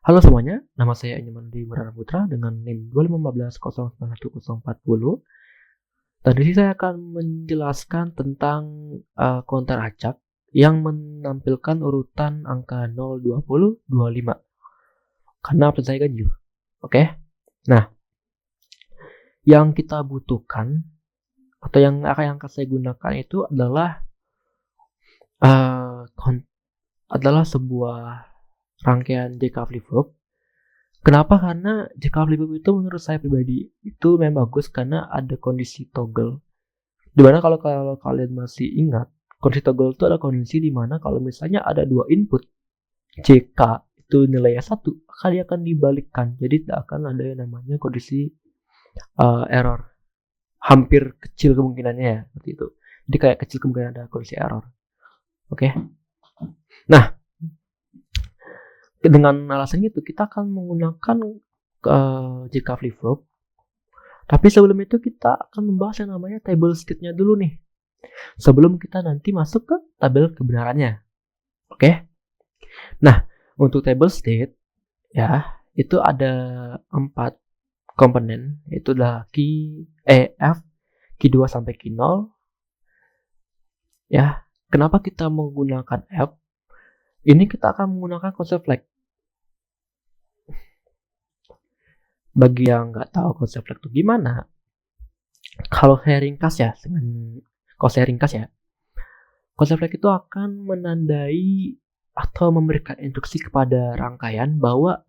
Halo semuanya, nama saya Anyamandi Murana Putra dengan NIM 21510911040. Tadi sih saya akan menjelaskan tentang counter acak yang menampilkan urutan angka 0, 20, 25. Karena absen saya ganjil. Oke. Nah, yang kita butuhkan atau yang akan saya gunakan itu adalah sebuah rangkaian JK flip-flop. Kenapa? Karena JK flip-flop itu menurut saya pribadi itu memang bagus karena ada kondisi toggle. Dimana kalau kalian masih ingat, kondisi toggle itu adalah kondisi dimana kalau misalnya ada dua input JK itu nilainya 1, maka dia akan dibalikkan. Jadi tidak akan ada yang namanya kondisi error. Hampir kecil kemungkinannya ya, seperti itu. Jadi kayak kecil kemungkinan ada kondisi error. Oke. Nah, dengan alasan itu kita akan menggunakan JK flip-flop. Tapi sebelum itu kita akan membahas yang namanya table state-nya dulu nih. Sebelum kita nanti masuk ke tabel kebenarannya. Oke. Nah, untuk table state ya, itu ada 4 komponen, yaitu adalah key F, key 2 sampai key 0. Ya, kenapa kita menggunakan F? Ini kita akan menggunakan konsep flag. Bagi yang nggak tahu konsep flag itu gimana, kalau saya ringkas ya, konsep flag itu akan menandai atau memberikan instruksi kepada rangkaian bahwa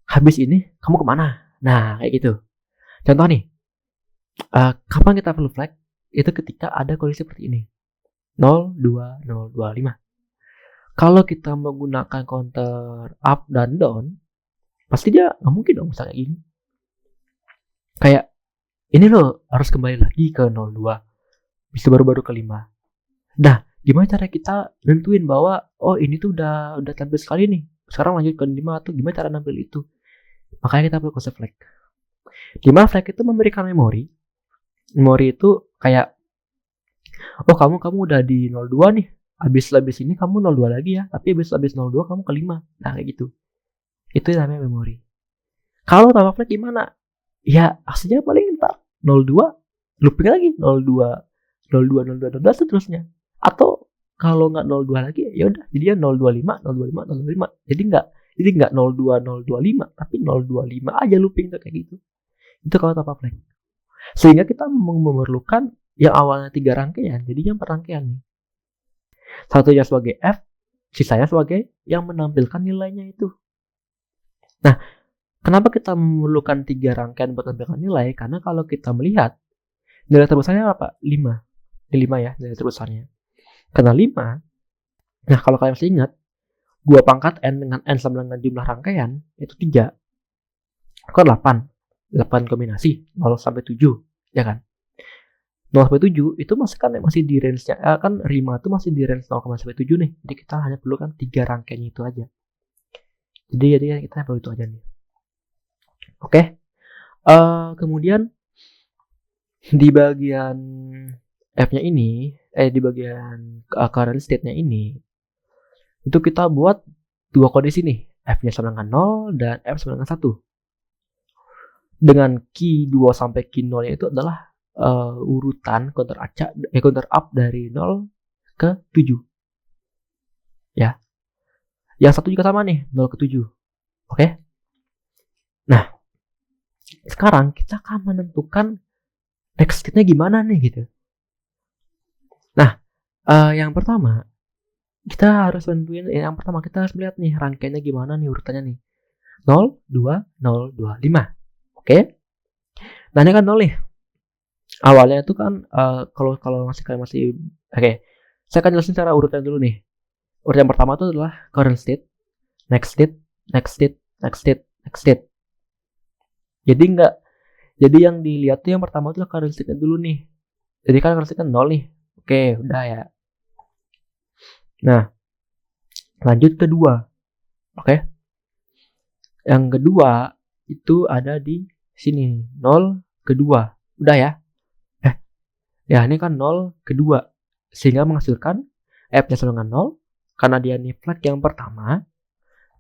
habis ini kamu kemana. Nah, kayak gitu. Contoh nih, kapan kita perlu flag? Itu ketika ada kondisi seperti ini. 0, 2, 0, 2, 5. Kalau kita menggunakan counter up dan down, pasti dia nggak mungkin dong misalnya gini. Kayak, ini loh harus kembali lagi ke 02. Bisa baru-baru ke 5. Nah, gimana cara kita nentuin bahwa, oh ini tuh udah tampil sekali nih. Sekarang lanjut ke 5 atau gimana cara nampil itu? Makanya kita perlu konsep flag. Dimana flag itu memberikan memori. Memori itu kayak, oh kamu udah di 02 nih. Habis ini kamu 02 lagi ya. Tapi habis 02 kamu ke 5. Nah kayak gitu. Itu yang namanya memori. Kalau tanpa flag gimana? Ya aslinya paling ntar 02 looping lagi 02 seterusnya. Atau kalau nggak 02 lagi ya udah jadi 025 025 025. Jadi nggak 02 025 tapi 025 aja looping tuh kayak gitu. Itu kalau tanpa flag. Sehingga kita memerlukan yang awalnya 3 rangkaian jadinya 4 rangkaian nih. Satunya sebagai F, sisanya sebagai yang menampilkan nilainya itu. Nah, kenapa kita memerlukan 3 rangkaian buat menampilkan nilai? Karena kalau kita melihat nilai terbesarnya apa? 5. Ini 5 ya nilai terbesarnya. Karena 5, nah kalau kalian masih ingat, 2 pangkat N dengan N sama dengan jumlah rangkaian, itu 3. Kan 8. 8 kombinasi, 0 sampai 7, ya kan? 0 sampai 7 itu masih di range-nya, kan 5 itu masih di range 0 sampai 7 nih. Jadi kita hanya perlu kan 3 rangkaiannya itu aja. Jadi kita perlu itu aja nih. Oke. Kemudian di bagian F-nya ini, di bagian current state-nya ini, itu kita buat 2 kondisi nih. F-nya sama dengan 0 dan F sama dengan 1. Dengan key 2 sampai key 0 itu adalah urutan counter up dari 0 ke 7. Ya. Yang satu juga sama nih, 0 ke 7. Oke? Nah, sekarang kita akan menentukan next state-nya gimana nih gitu. Nah, yang pertama kita harus melihat nih rangkaiannya gimana nih urutannya nih. 0, 2, 0, 2, 5. Oke? Nah, ini kan 0 nih. Awalnya itu kan kalau kalian masih oke. Saya akan jelasin cara urutan dulu nih. Urutan pertama itu adalah current state, next state, next state, next state, next state. Jadi yang dilihat tuh yang pertama itu current state-nya dulu nih. Jadi kan current state-nya 0 nih. Oke, udah ya. Nah, lanjut kedua. Oke. Yang kedua itu ada di sini, 0 kedua. Udah ya. Ya ini kan 0 kedua. Sehingga menghasilkan F-nya sama dengan 0 karena dia nih flag yang pertama.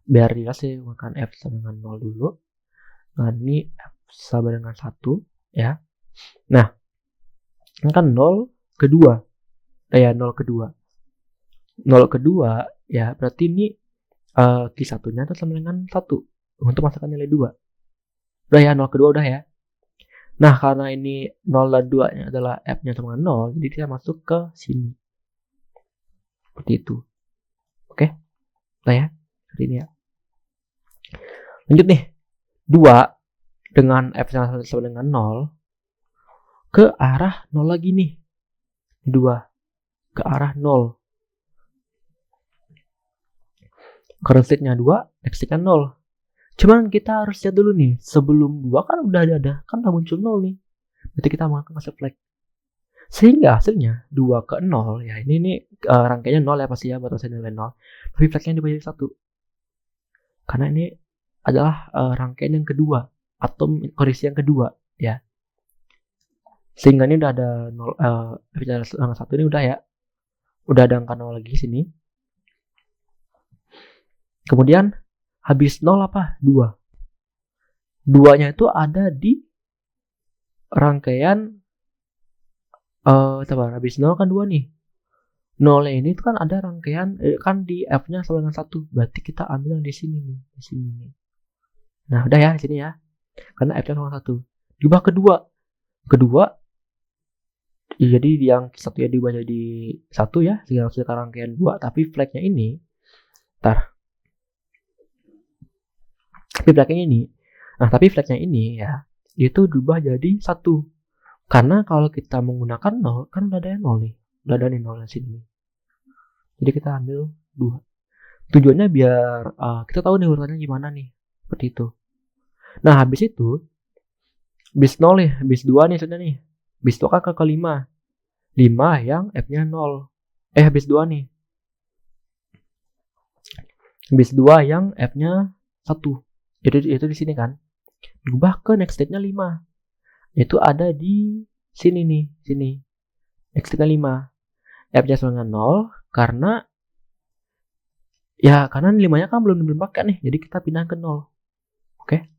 biar jelas sih, makan F sama dengan 0 dulu. Nah, ini F sama dengan 1 ya. Nah, ini kan 0 kedua. 0 kedua. 0 kedua ya, berarti ini Q1-nya itu sama dengan 1 untuk masukkan nilai 2. Udah ya, 0 kedua udah ya. Nah, karena ini 0 dan 2-nya adalah F-nya sama dengan 0, jadi kita masuk ke sini. Seperti itu. Oke? Udah ya? Seperti ini ya. Lanjut nih. 2 dengan F-nya sama dengan 0 ke arah 0 lagi nih. 2 ke arah 0. Current state-nya 2, next state-nya 0. Cuman kita harus lihat dulu nih, sebelum 2 kan udah ada, kan udah muncul 0 nih. Berarti kita mau masuk flag. Sehingga hasilnya 2 ke 0, ya ini nih rangkaiannya 0 ya pasti ya, buat hasil nilai 0. Tapi flagnya dibagi 1. Karena ini adalah rangkaian yang kedua, atau kondisi yang kedua ya. Sehingga ini udah ada 0, angka 1 ini udah ya. Udah ada angka 0 lagi di sini. Kemudian habis 0 apa? 2. 2-nya itu ada di rangkaian habis 0 kan 2 nih. 0 ini itu kan ada rangkaian kan di F-nya sama dengan 1. Berarti kita ambil yang di sini nih, di sini nih. Nah, udah ya di sini ya. Karena F-nya sama 1. Diubah kedua. Jadi yang satu ya diubah jadi 1 ya, sehingga hasilkan rangkaian 2, tapi flagnya ini tapi flagnya ini ya, itu diubah jadi 1. Karena kalau kita menggunakan 0, kan udah ada 0 nih. Udah ada nih 0 di sini. Jadi kita ambil 2. Tujuannya biar kita tahu nih urutannya gimana nih. Seperti itu. Nah, habis itu bis 0 nih, bis 2 nih sudah nih. Bis 2 kan ke 5. 5 yang F-nya 0. Bis 2 nih. Bis 2 yang F-nya 1. Itu di sini kan. Diubah ke next state-nya 5. Itu ada di sini nih, sini. Next state-nya 5. F-nya sama dengan 0 karena 5-nya kan belum dipakai nih. Jadi kita pindah ke 0. Oke.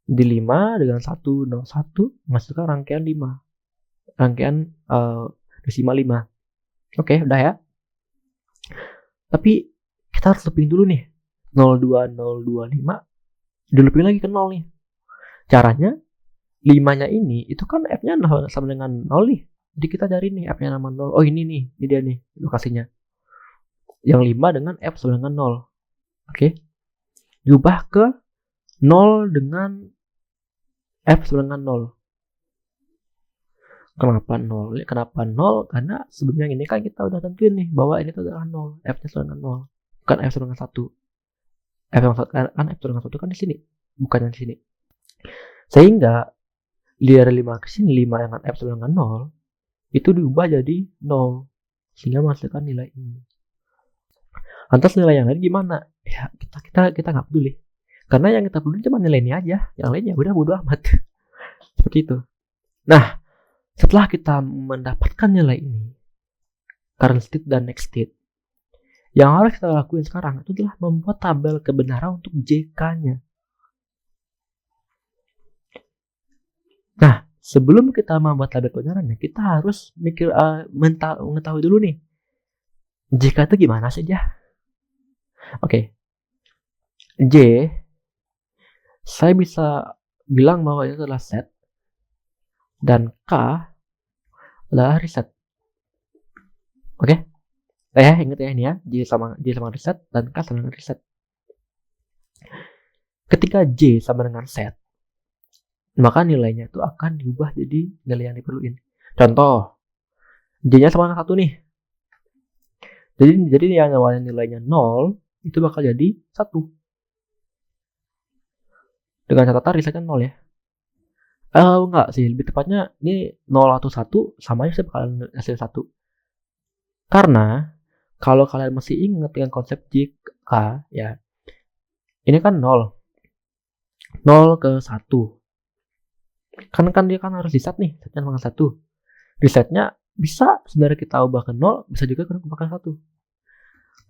Di 5 dengan 101 masukkan rangkaian 5. Rangkaian desimal 5. Oke, udah ya. Tapi kita harus looping dulu nih. 02025 di-looping lagi ke 0 nih. Caranya 5-nya ini itu kan F-nya sama dengan 0 nih. Jadi kita cari nih F-nya sama 0. Oh, ini nih. Ini dia nih lokasinya. Yang 5 dengan F sama dengan 0. Oke. Diubah ke 0 dengan F sama dengan 0. Kenapa 0? Kenapa 0? Karena sebelumnya ini kan kita udah tentuin nih bahwa ini tuh adalah 0. F-nya sama dengan 0. Bukan F sama dengan 1. F sama dengan 1 kan di sini. Bukan yang di sini. Sehingga dari 5 ke sini, 5 dengan F sama dengan 0 itu diubah jadi 0. Sehingga menghasilkan nilai ini. Lantas nilai yang lain gimana? Ya, kita nggak peduli. Karena yang kita peduli cuma nilai ini aja. Yang lainnya udah bodo amat. Seperti itu. Nah, setelah kita mendapatkan nilai ini, current state dan next state, yang harus kita lakuin sekarang itu adalah membuat tabel kebenaran untuk JK-nya. Nah, sebelum kita membuat tabel kebenarannya, kita harus mengetahui dulu nih, JK itu gimana saja. Oke. J, saya bisa bilang bahwa itu adalah set, dan K adalah reset. Oke? Ingat ya ini ya, J sama reset dan K sama dengan reset. Ketika J sama dengan set, maka nilainya itu akan diubah jadi nilai yang diperluin. Contoh, J-nya sama dengan 1 nih. Jadi yang awalnya nilainya 0 itu bakal jadi 1. Dengan catatan resetnya 0 ya. Enggak sih, lebih tepatnya ini 0 atau 1 sama aja sih bakalan hasil 1. Karena kalau kalian masih ingat dengan konsep JK ya, ini kan 0 ke 1. Kan dia kan harus reset nih, setnya dengan 1. Resetnya bisa sebenarnya kita ubah ke 0, bisa juga kita ubah ke 1.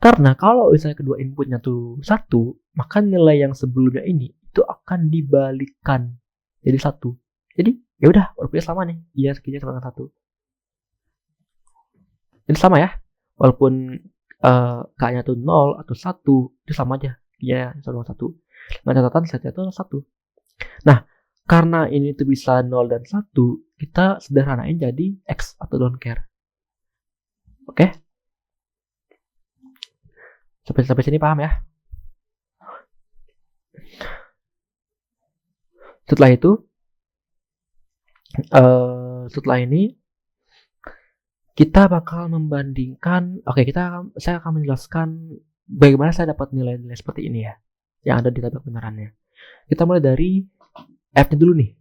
Karena kalau misalnya kedua inputnya tuh 1, maka nilai yang sebelumnya ini itu akan dibalikan jadi 1. Jadi ya udah, outputnya sama nih, dia segini sama dengan 1. Jadi sama ya, walaupun K-nya tuh 0 atau 1, itu sama aja, dia sama 1. Nah, catatan setnya itu 1. Nah, karena ini tuh bisa 0 dan 1, kita sederhanain jadi X atau don't care. Oke? Sampai sini paham ya? Setelah itu, setelah ini kita bakal membandingkan. Oke, saya akan menjelaskan bagaimana saya dapat nilai-nilai seperti ini ya, yang ada di tabel kebenarannya. Kita mulai dari F-nya dulu nih.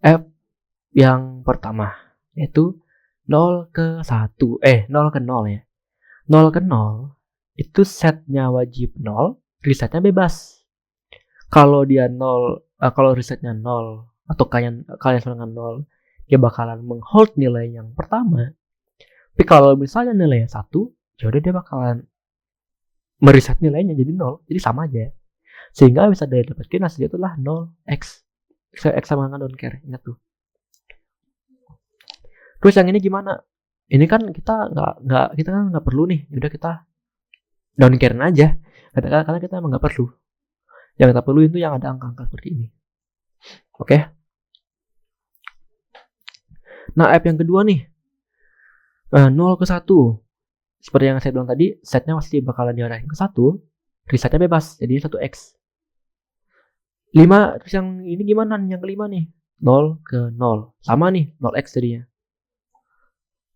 F yang pertama yaitu 0 ke 1, 0 ke 0 ya. 0 ke 0 itu setnya wajib 0, resetnya bebas. Kalau dia 0, kalau resetnya 0 atau kalian sama dengan 0, dia bakalan menghold nilai yang pertama. Tapi kalau misalnya nilainya 1, ya udah dia bakalan mereset nilainya jadi 0, jadi sama aja. Sehingga bisa didapatkan hasilnya itulah 0x. X sama dengan don't care, ingat tuh. Terus yang ini gimana? Ini kan kita nggak perlu nih, udah kita don't care aja. Karena kita emang nggak perlu. Yang kita perlu itu yang ada angka-angka seperti ini. Oke. Nah, F yang kedua nih, 0 ke 1. Seperti yang saya bilang tadi, setnya pasti bakalan diarahin ke 1, resetnya bebas, jadi 1x. 5, terus yang ini gimana? Yang kelima nih, 0 ke 0. Sama nih, 0x jadinya.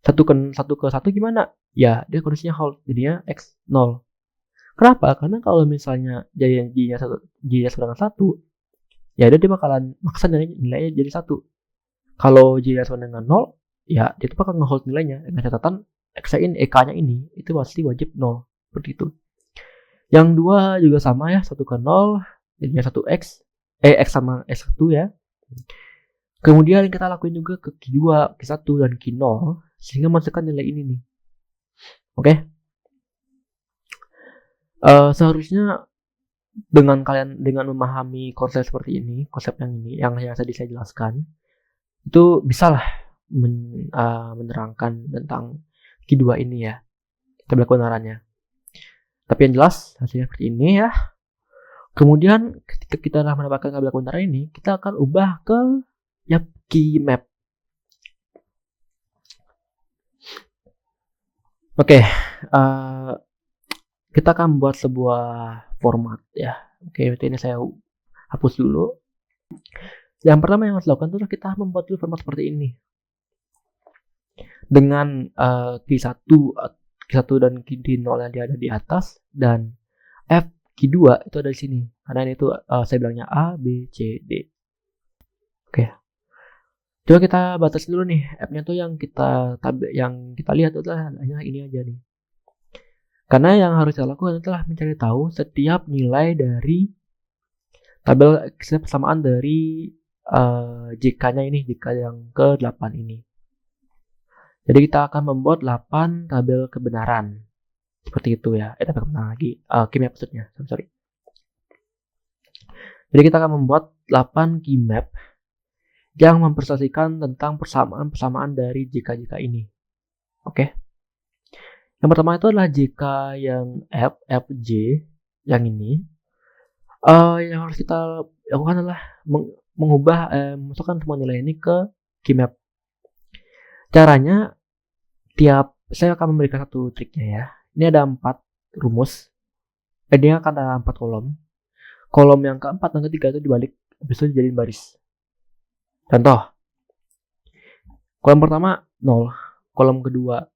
1 ke 1 gimana? Ya, dia kondisinya hold, jadinya x 0. Kenapa? Karena kalau misalnya J-nya sama dengan 1, ya dia bakalan maksa nilainya jadi 1. Kalau J-nya sama dengan 0, ya dia tuh bakal ngehold nilainya dengan catatan X-nya ini, K-nya ini itu pasti wajib 0, seperti itu. Yang dua juga sama ya, 1 ke 0 jadinya 1x, X sama X1 ya. Kemudian kita lakuin juga ke Q2, Q1 dan Q0 sehingga masukkan nilai ini nih. Oke. Seharusnya dengan memahami konsep seperti ini, konsep yang ini yang tadi saya jelaskan, itu bisalah menerangkan tentang Q2 ini ya, tabel kebenarannya. Tapi yang jelas hasilnya seperti ini ya. Kemudian ketika kita telah mendapatkan tabel kebenaran ini, kita akan ubah ke key map. Oke, kita akan membuat sebuah format ya. Oke, ini saya hapus dulu. Yang pertama yang harus dilakukan itu kita membuat dulu format seperti ini. Dengan Q1 dan Q0 yang ada di atas dan F Q2 itu ada di sini. Karena ini tuh saya bilangnya A, B, C, D. Oke. Coba kita batasi dulu nih. F-nya tuh yang kita lihat adalah hanya ini aja nih. Karena yang harus kita lakukan adalah mencari tahu setiap nilai dari tabel persamaan dari JK-nya ini, JK yang ke-8 ini. Jadi kita akan membuat 8 tabel kebenaran. Seperti itu ya. Tabel kebenaran lagi. Key map maksudnya. Sorry. Jadi kita akan membuat 8 key map yang mempresentasikan tentang persamaan dari JK-JK ini. Oke. Yang pertama itu adalah JK yang FJ yang ini. Yang harus kita lakukan adalah masukkan semua nilai ini ke key map. Caranya saya akan memberikan satu triknya ya. Ini ada 4 rumus. Ini akan ada 4 kolom. Kolom yang keempat dan ketiga itu dibalik, habis itu dijadiin baris. Contoh. Kolom pertama 0, kolom kedua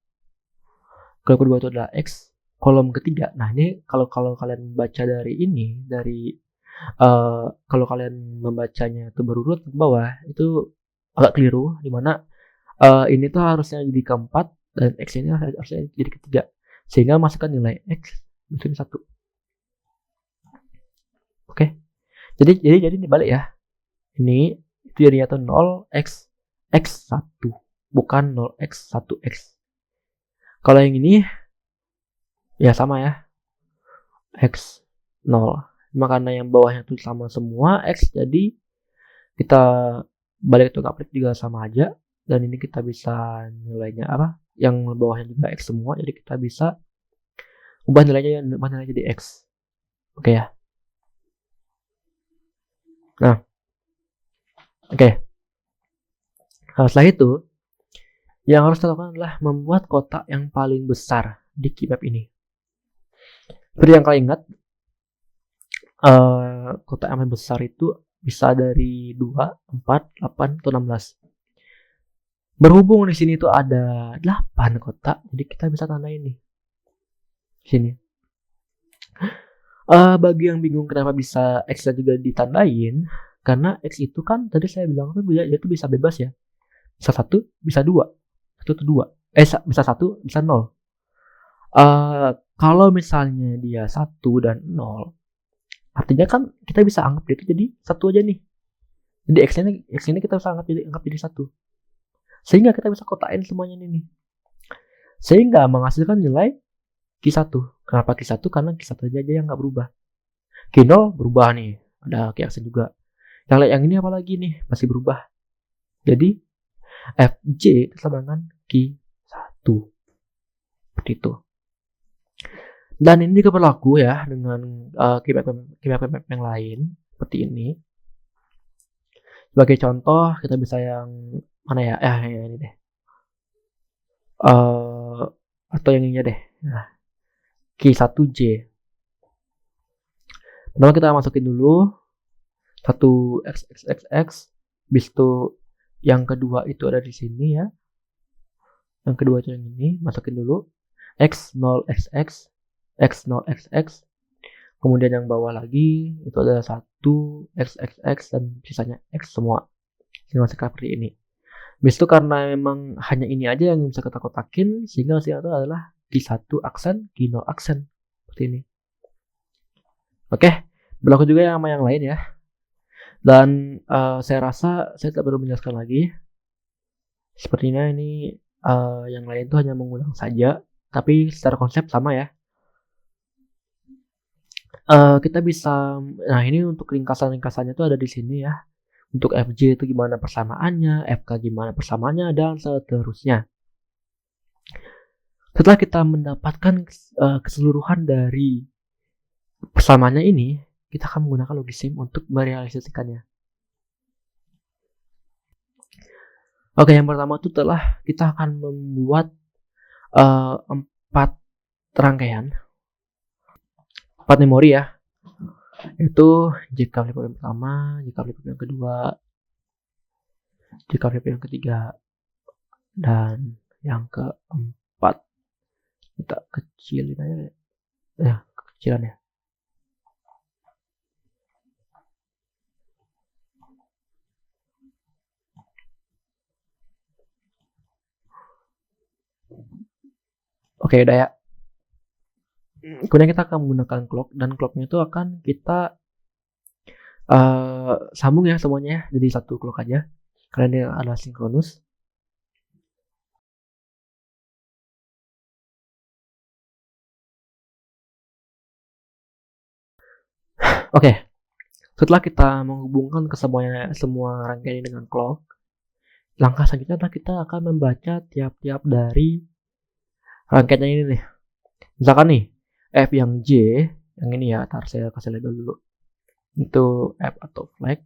itu adalah X, kolom ketiga. Nah, ini kalau kalian baca dari ini, kalau kalian membacanya itu berurut ke bawah, itu agak keliru, dimana ini tuh harusnya jadi keempat dan X ini harusnya jadi ketiga, sehingga masukkan nilai X menjadi 1. Oke. Jadi dibalik ya. Ini itu jadinya tuh 0x1 bukan 0x1x. Kalau yang ini Ya sama ya, X 0. Cuma karena yang bawahnya itu sama semua X, jadi kita balik ke kaplit juga sama aja. Dan ini kita bisa nilainya apa, yang bawahnya juga X semua, jadi kita bisa ubah nilainya jadi X. Oke ya. Nah, oke. Nah, setelah itu yang harus kita lakukan adalah membuat kotak yang paling besar di keymap ini. Seperti yang kalian ingat, kotak yang paling besar itu bisa dari 2, 4, 8, atau 16. Berhubung di sini tuh ada 8 kotak, jadi kita bisa tanda ini. Sini. Bagi yang bingung kenapa bisa X juga ditandain, karena X itu kan tadi saya bilang tuh dia itu bisa bebas ya. Bisa 1, bisa 2. 1 atau 2. Bisa 1, bisa 0. Kalau misalnya dia 1 dan 0, artinya kan kita bisa anggap dia itu jadi 1 aja nih. Jadi X ini kita bisa anggap jadi 1. Sehingga kita bisa kotain semuanya ini nih. Sehingga menghasilkan nilai Q1. Kenapa Q1? Karena Q1 aja yang nggak berubah. Q0 berubah nih. Ada Q aksen juga. Yang ini apa lagi nih? Masih berubah. Jadi FJ sama dengan Q1. Seperti itu. Dan ini juga berlaku ya dengan keymap yang lain seperti ini. Sebagai contoh kita bisa yang mana ya? Ini deh. Atau yang ini deh. Nah, Q1J. Pertama kita masukin dulu 1 XXXX. Bis itu yang kedua itu ada di sini ya. Yang kedua itu yang ini, masukin dulu X0XX, X0XX. Kemudian yang bawah lagi itu ada 1 XXX dan sisanya X semua. Sehingga seperti ini. Bis itu karena memang hanya ini aja yang bisa kita kotakin, sehingga hasilnya itu adalah Q1 aksen, Q0 aksen. Seperti ini. Oke, berlaku juga sama yang lain ya. Dan saya rasa saya tidak perlu menjelaskan lagi. Sepertinya ini yang lain itu hanya mengulang saja, tapi secara konsep sama ya. Kita bisa, nah ini untuk ringkasan-ringkasannya itu ada di sini ya. Untuk FJ itu gimana persamaannya, FK gimana persamaannya, dan seterusnya. Setelah kita mendapatkan keseluruhan dari persamaannya ini, kita akan menggunakan logisim untuk merealisasikannya. Oke, yang pertama itu telah kita akan membuat 4 rangkaian, 4 memori ya. Itu jika flip yang pertama, jika flip yang kedua, jika flip yang ketiga, dan yang keempat. Kita kecilin aja ya, kekecilan ya. Oke, udah ya. Kemudian kita akan menggunakan clock, dan clocknya itu akan kita sambung ya semuanya ya, jadi satu clock aja karena ini adalah sinkronus. Oke, setelah kita menghubungkan ke semua rangkaian ini dengan clock, langkah selanjutnya adalah kita akan membaca tiap-tiap dari rangkaian ini nih. Misalkan nih F yang J, yang ini ya, ntar saya kasih label dulu. Itu F atau flag.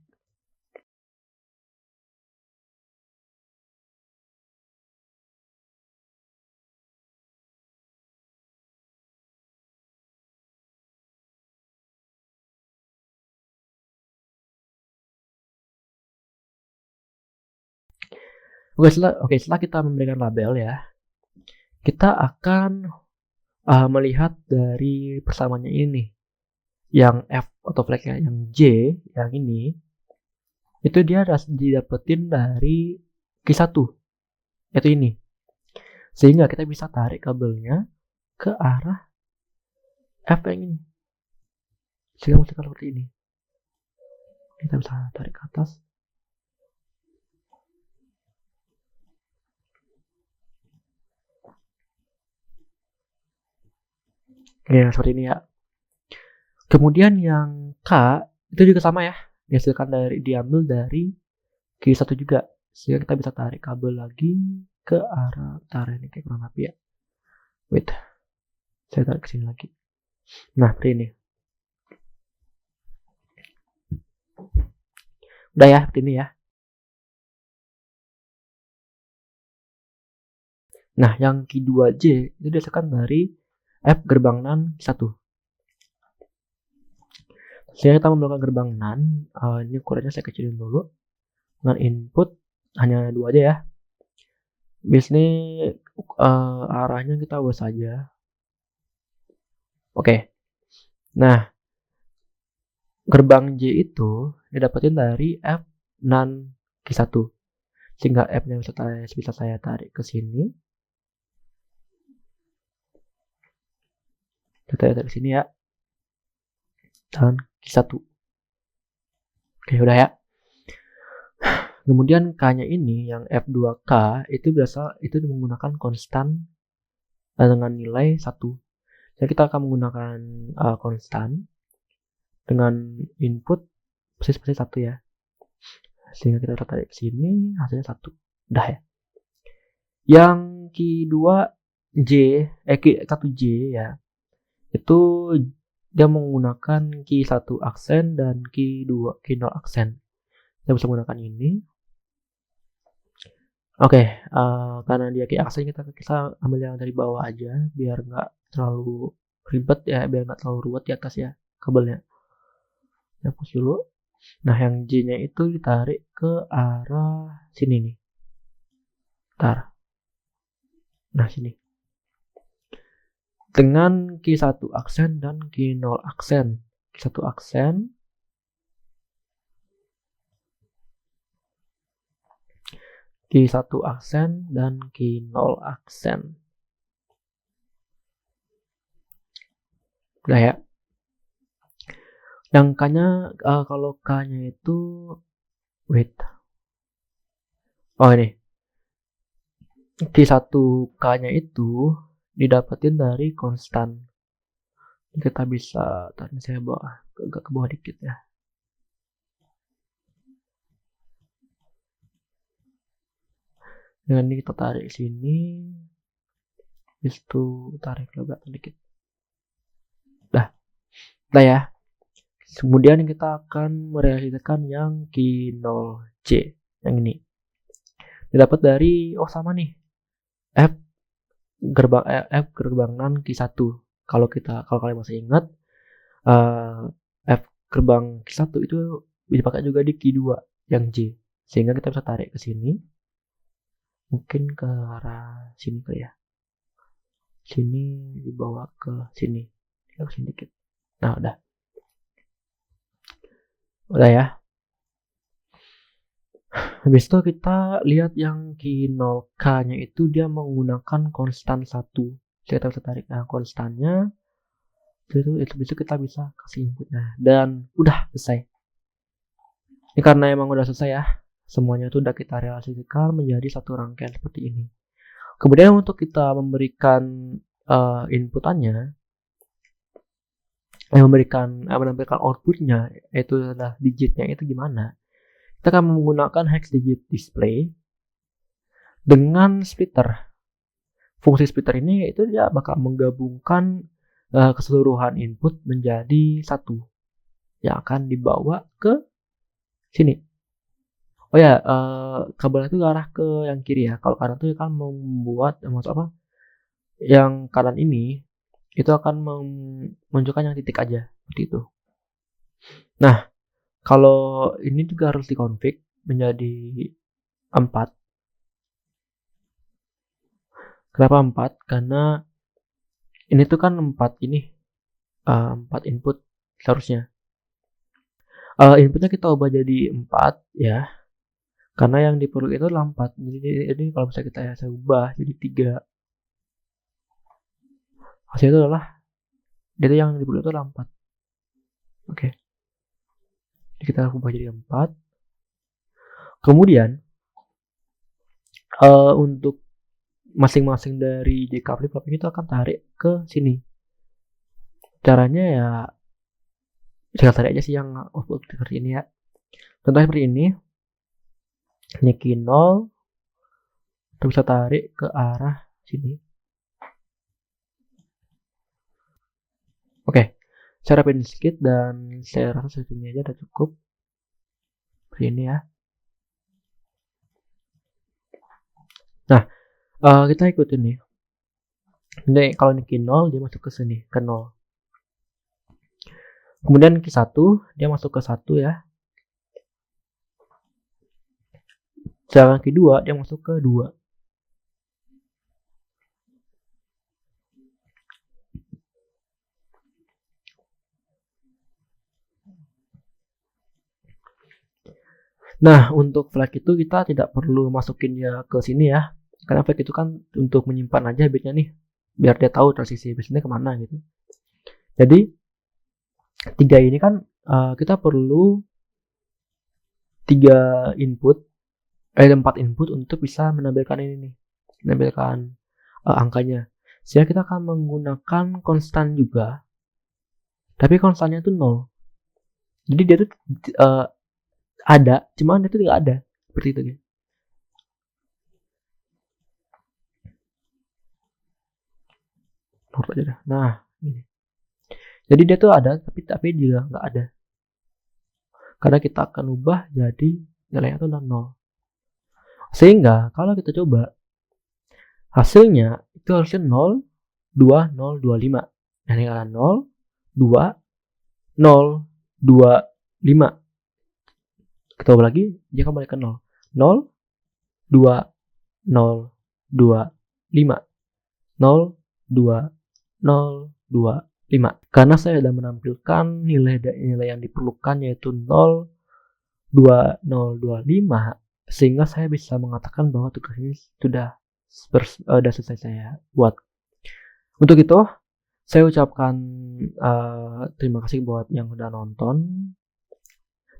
Oke, setelah kita memberikan label ya, kita akan melihat dari persamaannya ini nih. Yang F atau flagnya yang J, yang ini, itu dia didapetin dari Q1, yaitu ini. Sehingga kita bisa tarik kabelnya ke arah F yang ini. Sehingga menghasilkan seperti ini. Kita bisa tarik ke atas. Ya, seperti ini ya. Kemudian yang K itu juga sama ya, diambil dari Q1 juga. Sehingga kita bisa tarik kabel lagi ke arah utara ini kayak kurang lebih ya. Wait, saya tarik ke sini lagi. Nah, seperti ini. Udah ya, seperti ini ya. Nah, yang Q2J itu dihasilkan dari F gerbang NAND 1. Sehingga kita menggunakan gerbang NAND, ini ukurannya saya kecilin dulu. Dengan input hanya 2 aja ya. Biasanya arahnya kita ubah saja. Oke. Nah, gerbang J itu didapetin dari F NAND Q1. Sehingga F-nya bisa saya tarik ke sini. Kita tarik ke sini ya. Dan Q1. Oke, udah ya. Kemudian K-nya ini yang F2K itu menggunakan konstan dengan nilai 1. Jadi kita akan menggunakan konstan dengan input persis 1 ya. Sehingga kita tarik ke sini, hasilnya 1. Udah ya. Yang Q1J ya. Itu dia menggunakan Q1 aksen dan Q0 aksen. Kita bisa menggunakan ini. Oke, karena dia Q aksen kita ambil yang dari bawah aja biar nggak terlalu ribet ya, biar nggak terlalu ruwet di atas ya kabelnya. Hapus dulu. Nah, yang J-nya itu ditarik ke arah sini nih. Bentar. Nah, sini. Dengan Q1 aksen dan Q0 aksen. Q1 aksen. Q1 aksen dan Q0 aksen. Udah ya. Yang K-nya, kalau K-nya itu wait. Oh, ini. Q1 K-nya itu didapetin dari konstan. Kita bisa, tadi saya agak ke bawah dikit ya. Dengan ini kita tarik sini, habis itu tarik ke belakang dikit. Dah ya. Kemudian kita akan merealisasikan yang Q0J yang ini. Didapat dari sama nih. F gerbang NAND Q1. Kalau kalian masih ingat, F gerbang Q1 itu dipakai juga di Q2 yang J. Sehingga kita bisa tarik ke sini. Mungkin ke arah sini kali ya. Sini dibawa ke sini. Ke sini dikit. Nah, udah. Udah ya. Habis itu kita lihat yang Q0K-nya itu dia menggunakan konstan 1. Jadi kita bisa tarik konstannya. Itu bisa kita bisa kasih inputnya. Dan udah selesai. Ini karena emang udah selesai ya. Semuanya itu udah kita realisasikan menjadi satu rangkaian seperti ini. Kemudian untuk kita memberikan inputannya, menampilkan outputnya, yaitu adalah digitnya itu gimana? Kita akan menggunakan hex digit display dengan splitter. Fungsi splitter ini itu dia bakal menggabungkan keseluruhan input menjadi satu yang akan dibawa ke sini. Oh ya, kabel itu arah ke yang kiri ya. Kalau kanan itu kan membuat yang kanan ini itu akan menunjukkan yang titik aja seperti itu. Nah, kalau ini juga harus dikonfig menjadi 4. Kenapa 4? Karena ini tuh kan 4 input seharusnya. Inputnya kita ubah jadi 4 ya. Karena yang diperlukan itu adalah 4. Jadi kalau misalnya saya ubah jadi 3. Hasilnya itu adalah data yang diperlukan itu adalah 4. Oke. Jadi kita ubah jadi 4. Kemudian untuk masing-masing dari JK flip-flop itu akan tarik ke sini. Caranya ya tinggal tarik aja sih yang output seperti ini ya. Contohnya seperti ini. Ini key 0. Kita bisa tarik ke arah sini. Oke. Saya rapin sedikit dan saya rasa segini aja udah cukup. Seperti ini ya. Nah, kita ikutin nih. Ini kalau ini key 0 dia masuk ke sini, ke 0. Kemudian key 1 dia masuk ke 1 ya. Sedangkan key 2 dia masuk ke 2. Nah, untuk flag itu kita tidak perlu masukin dia ke sini ya. Karena flag itu kan untuk menyimpan aja bitnya nih. Biar dia tahu transisi bitnya kemana gitu. Jadi, 3 ini kan kita perlu 4 input untuk bisa menampilkan ini nih. Menampilkan angkanya. Sehingga kita akan menggunakan konstan juga. Tapi konstannya itu 0. Jadi dia tuh ada, cuman itu tidak ada. Seperti itu ya. Aja dah. Nah, ini. Jadi dia tuh ada, tapi juga nggak ada. Karena kita akan ubah jadi nilainya tuh 0. Sehingga kalau kita coba hasilnya itu harusnya 0, 2, 0, 2, 5. Nah, ini kan 0, 2, 0, 2, 5. Kita ubah lagi, dia kembali ke 0. 0, 2, 0, 2, 5. 0, 2, 0, 2, 5. Karena saya sudah menampilkan nilai yang diperlukan yaitu 0, 2, 0, 2, 5. Sehingga saya bisa mengatakan bahwa tugas ini sudah selesai saya buat. Untuk itu, saya ucapkan terima kasih buat yang udah nonton.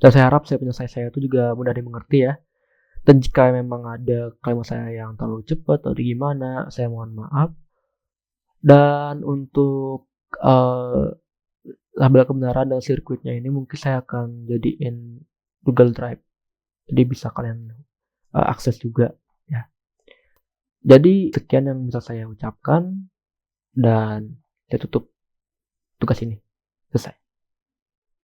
Dan saya harap penyelesaian saya itu juga mudah dimengerti ya. Dan jika memang ada kalimat saya yang terlalu cepat atau gimana, saya mohon maaf. Dan untuk label kebenaran dan sirkuitnya ini mungkin saya akan jadiin Google Drive. Jadi bisa kalian akses juga ya. Jadi sekian yang bisa saya ucapkan dan saya tutup tugas ini. Selesai.